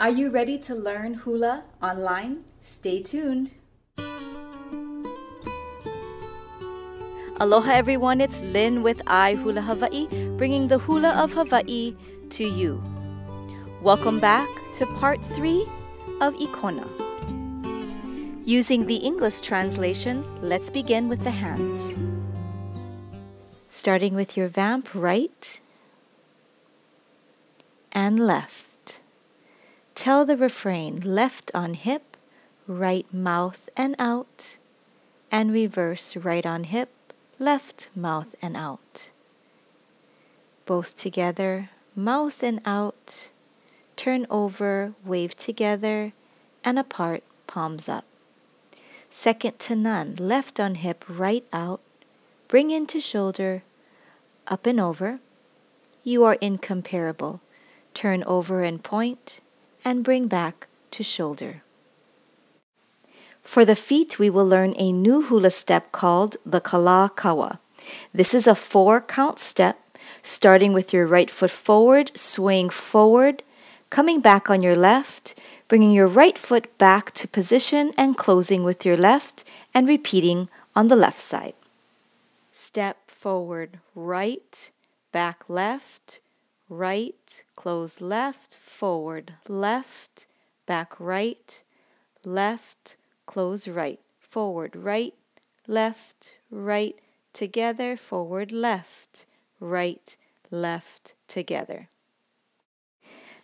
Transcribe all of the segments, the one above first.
Are you ready to learn hula online? Stay tuned. Aloha everyone, it's Lynn with iHula Hawaii, bringing the hula of Hawaii to you. Welcome back to part 3 of Kona. Using the English translation, let's begin with the hands. Starting with your vamp right and left. Tell the refrain left on hip, right mouth and out, and reverse right on hip, left mouth and out. Both together, mouth and out, turn over, wave together, and apart, palms up. Second to none, left on hip, right out, bring into shoulder, up and over. You are incomparable. Turn over and point, and bring back to shoulder. For the feet, we will learn a new hula step called the KALAKAUA. This is a 4-count step, starting with your right foot forward, swaying forward, coming back on your left, bringing your right foot back to position and closing with your left, and repeating on the left side. Step forward, right, back left, right, close left, forward, left, back right, left, close right, forward, right, left, right, together, forward, left, right, left, together.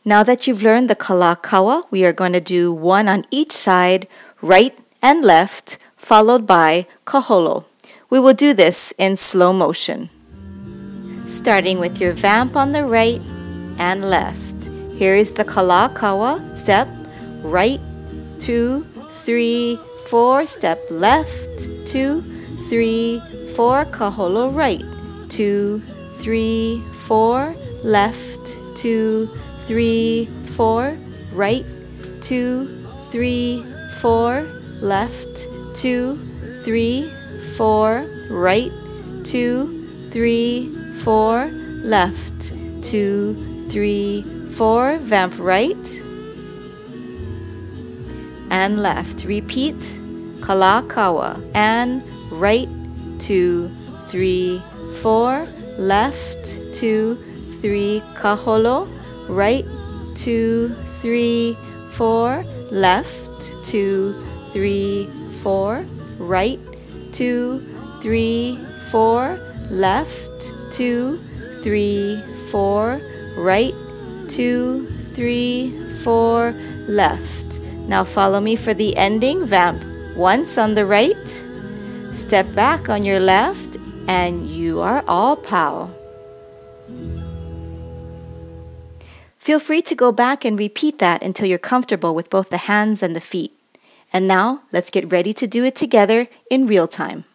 Now that you've learned the KALAKAUA, we are going to do one on each side, right and left, followed by kaholo. We will do this in slow motion. Starting with your vamp on the right and left. Here is the KALAKAUA step, right, 2, 3, 4, step left, 2, 3, 4, kaholo right, 2, 3, 4, left, 2, 3, 4, right, 2, 3, 4, left, 2, 3, 4, right, 2, 3, 4, left, 2, 3, 4, vamp right and left. Repeat KALAKAUA and right, 2, 3, 4, left, 2, 3, kaholo, right, 2, 3, 4, left, 2, 3, 4, right, 2, 3, 4, left, 2, 3, 4, right, 2, 3, 4, left. Now follow me for the ending. Vamp once on the right, step back on your left, and you are all pow. Feel free to go back and repeat that until you're comfortable with both the hands and the feet. And now, let's get ready to do it together in real time.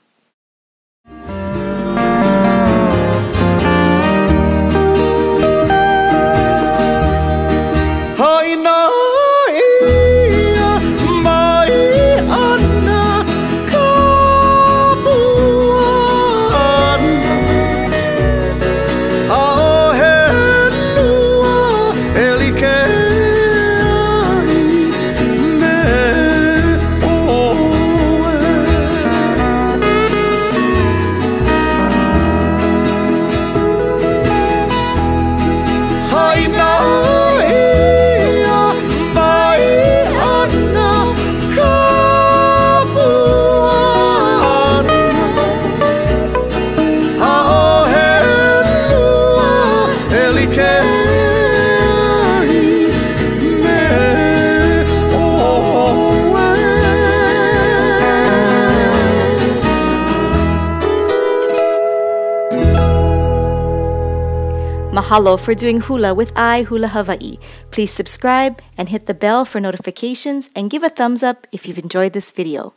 Mahalo for doing hula with iHula Hawaii. Please subscribe and hit the bell for notifications and give a thumbs up if you've enjoyed this video.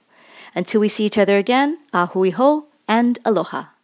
Until we see each other again, ahui ho and aloha.